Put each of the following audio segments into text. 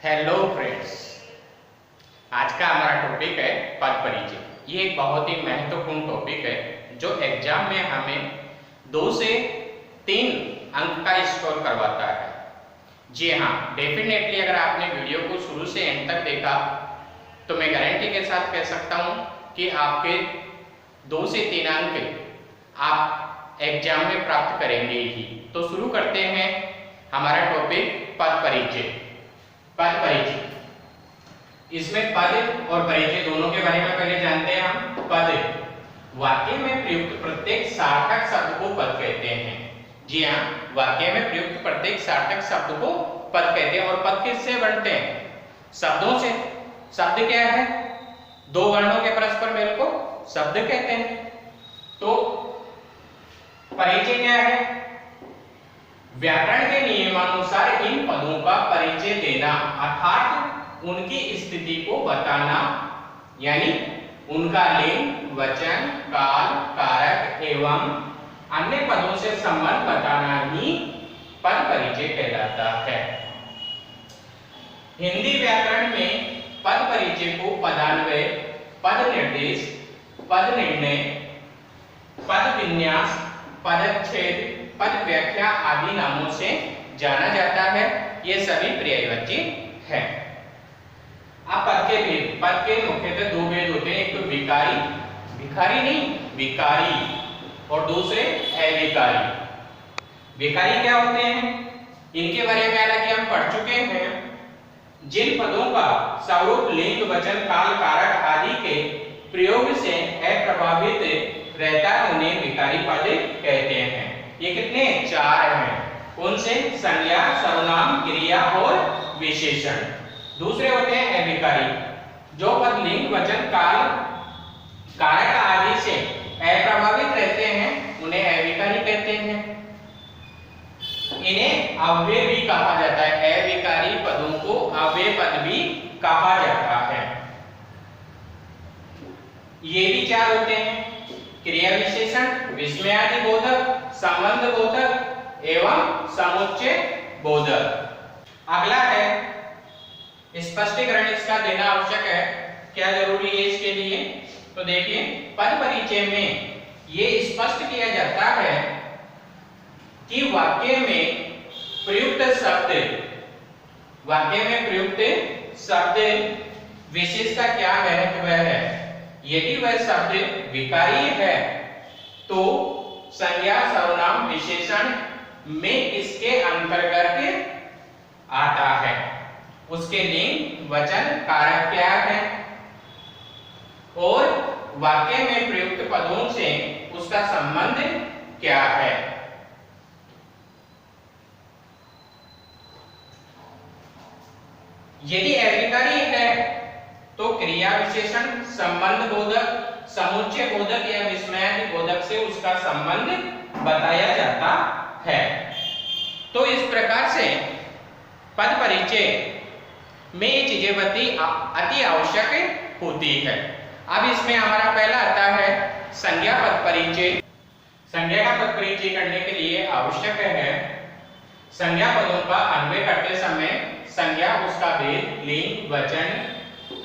Hello friends, आज का हमारा टॉपिक है पद परिचय। ये एक बहुत ही महत्वपूर्ण टॉपिक है जो एग्जाम में हमें 2 से 3 अंक का स्कोर करवाता है। जी हाँ, डेफिनेटली अगर आपने वीडियो को शुरू से एंड तक देखा तो मैं गारंटी के साथ कह सकता हूँ कि आपके 2 से 3 अंक आप एग्जाम में प्राप्त करेंगे ही। तो शुरू करते हैं हमारा टॉपिक पद परिचय। पद परिचय, इसमें पद और परिचय दोनों के बारे में पहले जानते हैं हम। पद, वाक्य में प्रयुक्त प्रत्येक सार्थक शब्द को पद कहते हैं। जी हाँ, वाक्य में प्रयुक्त प्रत्येक सार्थक शब्द को पद कहते हैं। और पद किससे बनते हैं? शब्दों से। शब्द क्या है? 2 वर्णों के परस्पर मेल को शब्द कहते हैं। तो परिचय क्या है? व्याकरण के नियमानुसार इन पदों का परिचय देना, अर्थात उनकी स्थिति को बताना, यानी उनका लिंग, वचन, काल, कारक एवं अन्य पदों से संबंध बताना ही पद परिचय कहलाता है। हिंदी व्याकरण में पद परिचय को पदान्वय, पद निर्देश, पद निर्णय, पद विन्यास, पदच्छेद, पद व्याख्या आदि नामों से जाना जाता है। ये सभी पर्यायवाची हैं। अब पद के भेद, पद के मुख्यतः 2 भेद होते हैं। एक तो विकारी, भिखारी नहीं, विकारी, और दूसरे अविकारी। विकारी क्या होते हैं? इनके बारे में हालांकि हम पढ़ चुके हैं। जिन पदों का स्वरूप लिंग, वचन, काल, कारक आदि के प्रयोग से अप्रभावित रहता है उन्हें विकारी पद कहते हैं। ये कितने? 4 हैं। कौन से? संज्ञा, सर्वनाम, क्रिया और विशेषण। दूसरे होते हैं अविकारी, जो पद लिंग, वचन, काल, कारक आदि से अप्रभावित रहते हैं उन्हें अविकारी कहते हैं। इन्हें अव्यय भी कहा जाता है। अविकारी पदों को अव्यय पद भी कहा जाता है। ये भी 4 होते हैं: क्रिया विशेषण, विस्मयादि बोधक, संबंध बोधक एवं समुच्चय बोधक। अगला है स्पष्टीकरण, इसका देना आवश्यक है। क्या जरूरी है इसके लिए? तो देखिए, पद परिचय में ये स्पष्ट किया जाता है कि वाक्य में प्रयुक्त शब्द विशेषता क्या महत्व है। यदि वह शब्द विकारी है तो संज्ञा, सर्वनाम, विशेषण में इसके अंतर्गत आता है। उसके लिंग, वचन, कारक क्या है और वाक्य में प्रयुक्त पदों से उसका संबंध क्या है। यदि अविकारी है तो क्रिया विशेषण, संबंध बोधक, समुच्चय बोधक या विस्मयादि बोधक से उसका संबंध बताया जाता है। तो इस प्रकार से पद परिचय में ये चीजें अति आवश्यक होती है। अब इसमें हमारा पहला आता है संज्ञा पद परिचय। संज्ञा का पद परिचय करने के लिए आवश्यक है संज्ञा पदों का अन्वय करते समय संज्ञा, उसका भेद, लिंग, वचन,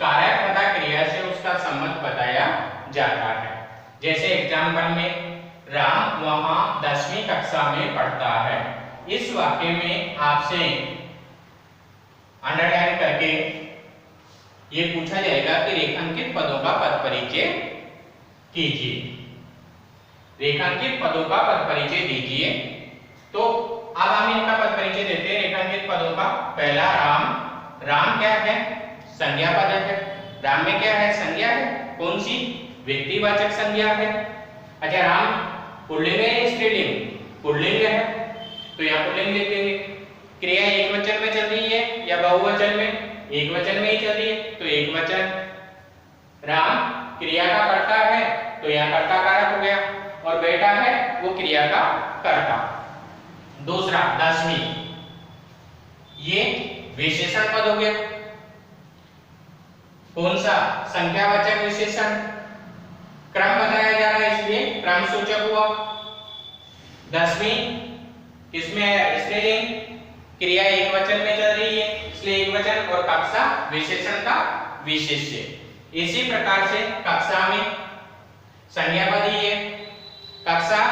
कारक तथा क्रिया से उसका संबंध बताया जाता है। जैसे एग्जाम्पल में, राम वहां 10वीं कक्षा में पढ़ता है। इस वाक्य में आपसे अंडरलाइन करके ये पूछा जाएगा कि रेखांकित पदों का पद परिचय कीजिए। रेखांकित पदों का पद परिचय दीजिए। तो अब हम इनका पद परिचय देते हैं रेखांकित पदों का। पहला राम। राम क्या है? संज्ञा पदक है। राम में क्या है? संज्ञा है। कौन सी? व्यक्तिवाचक संज्ञा है। अच्छा, राम पुल्लिंग है या स्त्रीलिंग? पुल्लिंग है, तो यहाँ पुल्लिंग लिखेंगे। क्रिया एक वचन में चल रही है या बहुवचन में? एक वचन में ही चल रही है, तो एक वचन। राम क्रिया का कर्ता है, तो यहाँ कर्ता कारक हो गया, और बेटा है वो क्रिया का कर्ता। दूसरा 10वीं, ये विशेषण पद हो गया। कौन सा? संख्यावाचक विशेषण। क्रम बताया जा रहा है इसलिए क्रम सूचक हुआ। 10वीं किसमें है? स्त्रीलिंग, क्रिया एक वचन में चल रही है इसलिए एक वचन, और कक्षा विशेषण का विशेष्य। इसी प्रकार से कक्षा में संज्ञा पद ही है। कक्षा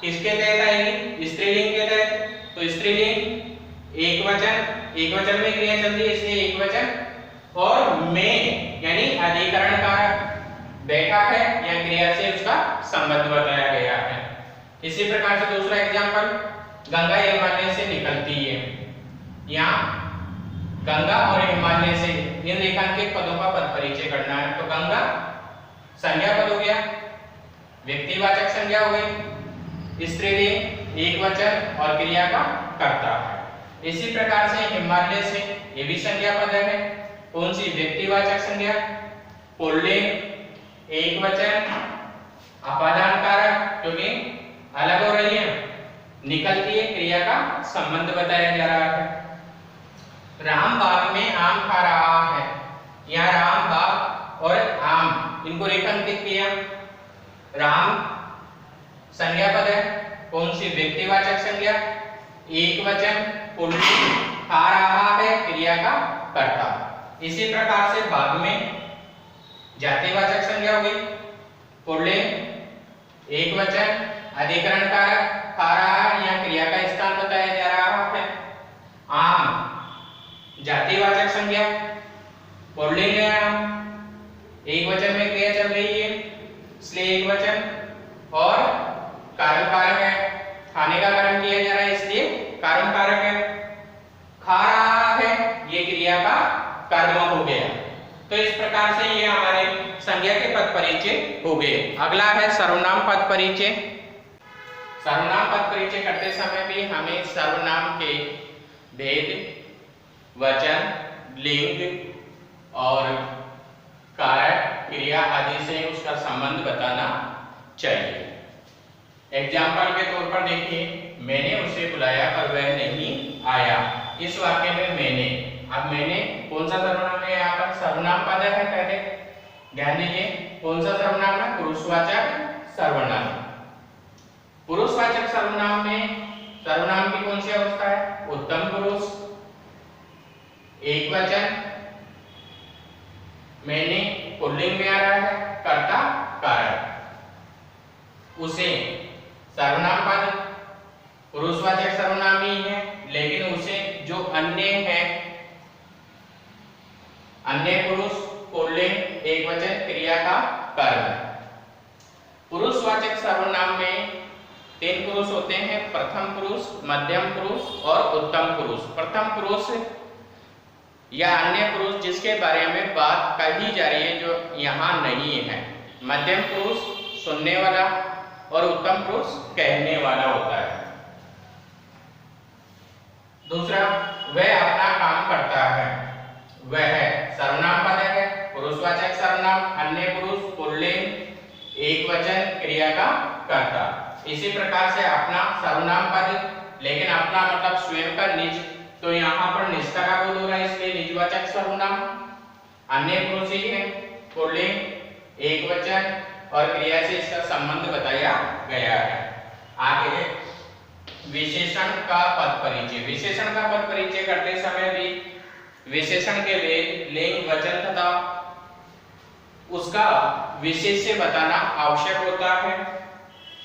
किसके तहत आएगी? स्त्रीलिंग के तहत। तो स्त्रीलिंग एक वचन में क्रिया चल रही है इसलिए एक वचन, और में यानी अधिकरण कारक बैठा है या क्रिया से उसका संबंध बताया गया है। इसी प्रकार से दूसरा एग्जांपल, गंगा हिमालय से निकलती है। यहाँ गंगा और हिमालय से इन रेखांकित पदों का पद परिचय करना है। तो गंगा संज्ञा पद हो गया, व्यक्तिवाचक संज्ञा हो गई, स्त्रीलिंग एक वचन और क्रिया का कर्ता है। इसी प्रकार से हिमालय से ये भी संज्ञा पद है। कौन सी? व्यक्तिवाचक संज्ञा, पुल्लिंग एक वचन, अपादान कारक क्योंकि अलग हो रही है, निकलती है, क्रिया का संबंध बताया जा रहा है। राम बाग में आम खा रहा है। यहाँ राम बाग और आम इनको रेखांकित किया। राम संज्ञा पद है। कौन सी? व्यक्तिवाचक संज्ञा एक वचन, पुल्लिंग, खा रहा है, क्रिया का कर्ता। इसी प्रकार से बाग में जातिवाचक संज्ञा हो गई, पुल्लिंग एक वचन, अधिकरण कारक, खा रहा है, या क्रिया का स्थान बताया जा रहा है। आम जातिवाचक संज्ञा, पुल्लिंग है आम, एक वचन में क्रिया चल रही है इसलिए एक वचन, और कारण कारक है, खाने का कारण किया जा रहा है इसलिए कारण कारक है। खा रहा है ये क्रिया का कर्म हो गया। तो इस प्रकार से ये हमारे संज्ञा के पद परिचय हो गए। अगला है सर्वनाम पद परिचय। सर्वनाम पद परिचय करते समय भी हमें सर्वनाम के भेद, वचन, लिंग और कारक, क्रिया आदि से उसका संबंध बताना चाहिए। एग्जाम्पल के तौर पर देखिए, मैंने उसे बुलाया पर वह नहीं आया। इस वाक्य में मैंने, अब मैंने कौन सा सर्वनाम है? यहाँ पर सर्वनाम पद है। पहले ध्यान दीजिए कौन सा सर्वनाम है? पुरुषवाचक सर्वनाम। पुरुषवाचक सर्वनाम में सर्वनाम की कौन सी अवस्था है? उत्तम पुरुष एक वचन, मैंने पुल्लिंग में आ रहा है, कर्ता कारक। उसे सर्वनाम पद पुरुषवाचक सर्वनाम ही है, लेकिन उसे जो अन्य है, अन्य पुरुष पुल्लिंग एक वचन, क्रिया का कर्म। पुरुषवाचक सर्वनाम में तीन पुरुष होते हैं, प्रथम पुरुष, मध्यम पुरुष और उत्तम पुरुष। प्रथम पुरुष या अन्य पुरुष जिसके बारे में बात कही जा रही है जो यहाँ नहीं है। मध्यम पुरुष सुनने वाला और उत्तम पुरुष कहने वाला होता है। दूसरा, वह अपना काम करता है। वह सर्वनाम पद है, पुरुषवाचक सर्वनाम, अन्य पुरुष, पुल्लिंग एक वचन, क्रिया का कर्ता। इसी प्रकार से अपना सर्वनाम पद, लेकिन अपना मतलब स्वयं का निज, तो यहाँ पर निजता का बोध हो रहा है इसलिए निजवाचक सर्वनाम। अन्य पुरुष ही है, पुल्लिंग एक वचन और क्रिया से इसका संबंध बताया गया है। आगे विशेषण का पद परिचय। विशेषण का पद परिचय करते समय भी विशेषण के भेद, लिंग, वचन तथा उसका विशेष्य बताना आवश्यक होता है।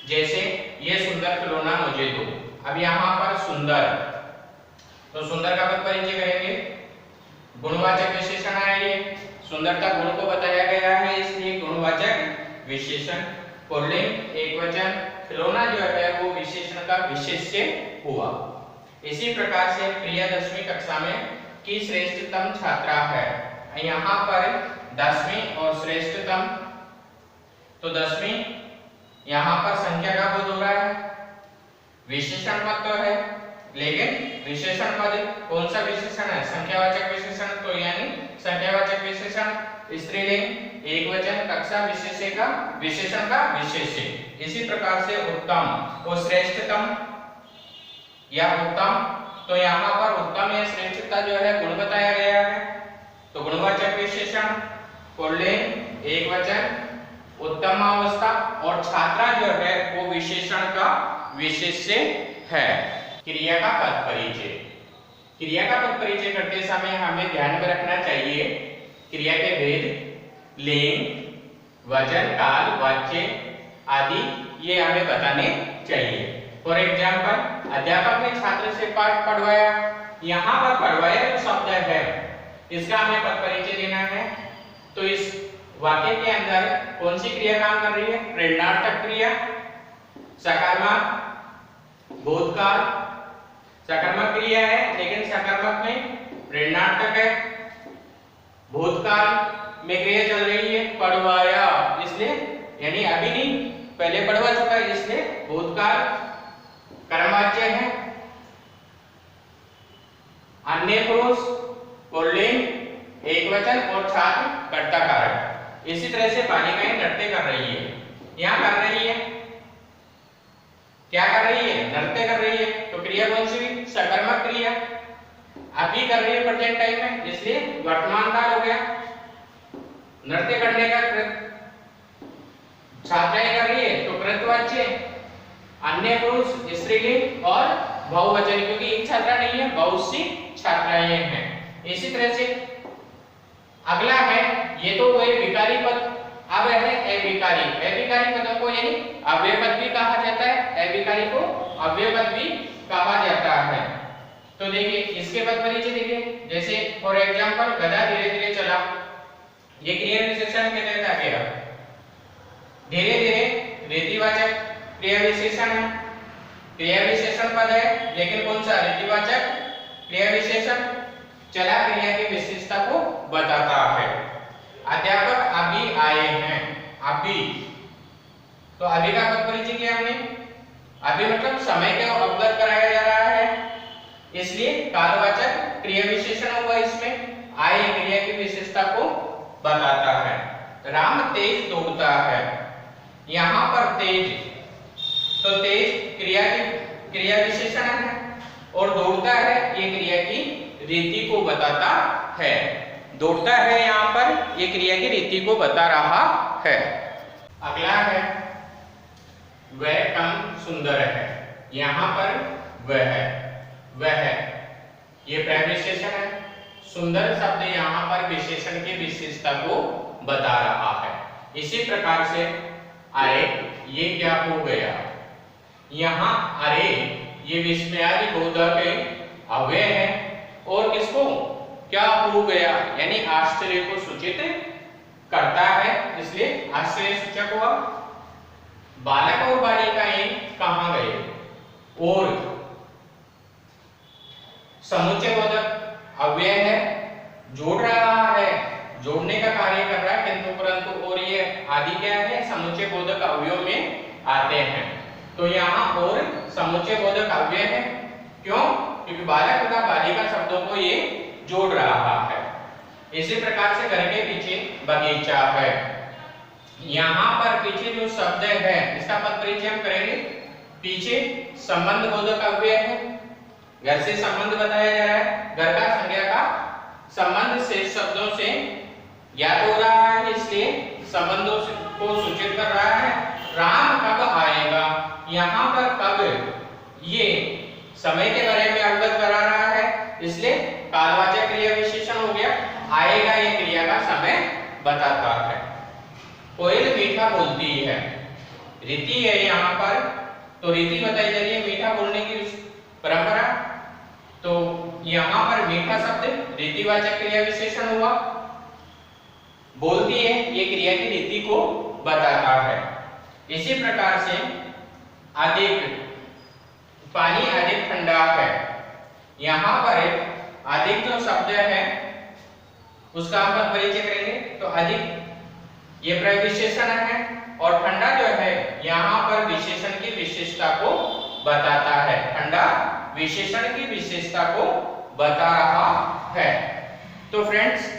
जैसे ये सुंदर खिलौना मुझे दो। अब यहाँ पर सुंदर, तो सुंदर का पद परिचय करेंगे। गुणवाचक विशेषण है, ये सुंदरता गुण को बताया गया है इसलिए गुणवाचक विशेषण। पुल्लिंग एक वचन, खिलौना जो है वो विशेषण का विशेष्य हुआ। इसी प्रकार से प्रिया 10वीं कक्षा में की श्रेष्ठतम छात्रा है। यहाँ पर 10वीं और श्रेष्ठतम, तो 10वीं यहाँ पर संख्या का बोध हो रहा है, विशेषण पद तो है, लेकिन विशेषण पद कौन सा विशेषण है? संख्यावाचक विशेषण, तो यानी संख्यावाचक विशेषण, स्त्रीलिंग एक वचन, कक्षा विशेष्य का विशेषण का विशेष्य। इसी प्रकार से उत्तम और श्रेष्ठतम या उत्तम, तो यहाँ पर उत्तम या श्रेष्ठता जो है गुण बताया गया है, तो गुणवाचक विशेषण, पुल्लिंग एक वचन, उत्तम अवस्था, और छात्रा जो है वो विशेषण का विशेष्य है। क्रिया का पद परिचय। क्रिया का पद परिचय करते समय हमें ध्यान में रखना चाहिए क्रिया के भेद, लिंग, वचन, काल, वाच्य आदि ये हमें बताने चाहिए। फॉर एग्जाम्पल, अध्यापक ने छात्र से पाठ पढ़वाया। यहाँ पर पढ़वाया जो शब्द है इसका हमें पद परिचय देना है। तो इस वाक्य के अंदर कौन सी क्रिया काम कर रही है? प्रेरणार्थक क्रिया, सकारात्मक, भूतकाल, सकारात्मक क्रिया है लेकिन सकारात्मक में प्रेरणार्थक है। भूतकाल में क्रिया चल रही है, पढ़वाया, इसलिए यानी अभी नहीं, पहले पढ़वा चुका है इसलिए भूतकाल कर्मवाच्य है। अन्य पुरुष पुल्लिंग, एकवचन और छात्र कर्ता कारक। इसी तरह से बालिकाएं नृत्य कर रही है। यहाँ कर रही है, क्या कर रही है? नृत्य कर रही है। तो क्रिया कौन सी हुई? सकर्मक क्रिया। अभी कर रही है प्रेजेंट टाइम में, इसलिए वर्तमान काल हो गया। नृत्य करने का कृत, छात्राएं कर रही है तो कृतवाच्य। अन्य पुरुष स्त्रीलिंग और बहुवचन, क्योंकि एक छात्रा नहीं है, बहुत सी छात्राएं हैं। इसी तरह से अगला है, ये तो हुए विकारी पद, अब है अविकारी। अविकारी पदों को यानी अव्यय पद भी कहा जाता है, अविकारी को अव्यय पद भी कहा जाता है। तो देखिए इसके पद परिचय देखिए, जैसे फॉर एग्जांपल गधा धीरे धीरे चला, ये क्रिया विशेषण के तहत आ गया। धीरे धीरे रीतिवाचक क्रिया विशेषण है, क्रिया विशेषण पद है लेकिन कौन सा? रीतिवाचक क्रिया विशेषण। चला क्रिया की विशेषता को बताता है। अध्यापक अभी आए हैं, अभी, तो अभी का पद परिचय किया हमने। अभी मतलब समय को अवगत कराया जा रहा है, इसलिए कालवाचक क्रिया विशेषण हुआ इसमें। आए क्रिया की विशेषता को बताता है। राम तेज दौड़ता है, यहाँ पर तेज, तो तेज क्रिया विशेषण है और दौड़ता है ये क्रिया की रीति को बताता है। दौड़ता है यहाँ पर ये क्रिया की रीति को बता रहा है। अगला है वह कम सुंदर है, यहाँ पर वह है, वह है ये प्रविशेषण है। सुंदर शब्द यहाँ पर विशेषण की विशेषता को बता रहा है। इसी प्रकार से अरे ये क्या हो गया, यहाँ अरे ये विस्मयादि बोधक अव्यय है और किसको क्या हो गया यानी आश्चर्य को सूचित करता है, इसलिए आश्चर्य सूचक हुआ। बालक और बालिकाएं कहाँ गए, और समुच्चय बोधक अव्यय है, जोड़ रहा है, जोड़ने का कार्य कर रहा है, किंतु परंतु और ये आदि क्या है? समुच्चय बोधक अवयव में आते हैं। तो यहाँ और समुच्चय बोधक अव्यय है, क्यों? क्योंकि बालक तथा बालिका शब्दों को ये जोड़ रहा है। इसी प्रकार से घर के पीछे बगीचा है, यहाँ पर पीछे जो शब्द है इसका पद परिचय हम करेंगे। पीछे संबंध बोधक अव्यय है, घर से संबंध बताया जा रहा है, घर का संज्ञा का संबंध से शब्दों से ज्ञात हो रहा है, इसलिए संबंधों को सूचित कर रहा है। राम कब आएगा, यहाँ पर कब ये समय के बारे में अवगत करा रहा है, इसलिए कालवाचक क्रिया विशेषण हो गया। आएगा ये क्रिया का समय बताता है। कोयल मीठा बोलती है, रीति है यहाँ पर, तो रीति बताई जा रही है मीठा बोलने की परंपरा। तो यहाँ पर मीठा शब्द रीतिवाचक क्रिया विशेषण हुआ। बोलती है ये क्रिया की रीति को बताता है। इसी प्रकार से अधिक, पानी अधिक ठंडा है, यहाँ पर अधिक जो शब्द है उसका हम परिचय करेंगे। तो अधिक ये प्रविशेषण है और ठंडा जो है यहाँ पर विशेषण की विशेषता को बताता है, ठंडा विशेषण की विशेषता को बता रहा है। तो फ्रेंड्स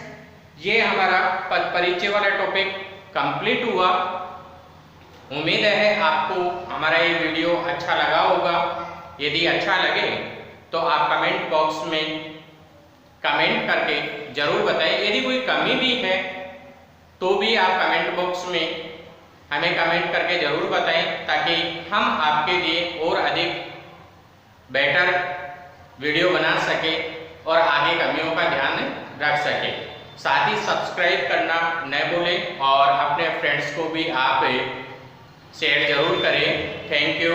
ये हमारा पद परिचय वाला टॉपिक कंप्लीट हुआ। उम्मीद है आपको हमारा ये वीडियो अच्छा लगा होगा। यदि अच्छा लगे तो आप कमेंट बॉक्स में कमेंट करके जरूर बताएं। यदि कोई कमी भी है तो भी आप कमेंट बॉक्स में हमें कमेंट करके जरूर बताएं, ताकि हम आपके लिए और अधिक बेटर वीडियो बना सके और आगे कमियों का ध्यान रख सके। साथ ही सब्सक्राइब करना न भूलें और अपने फ्रेंड्स को भी आप शेयर जरूर करें। Thank you.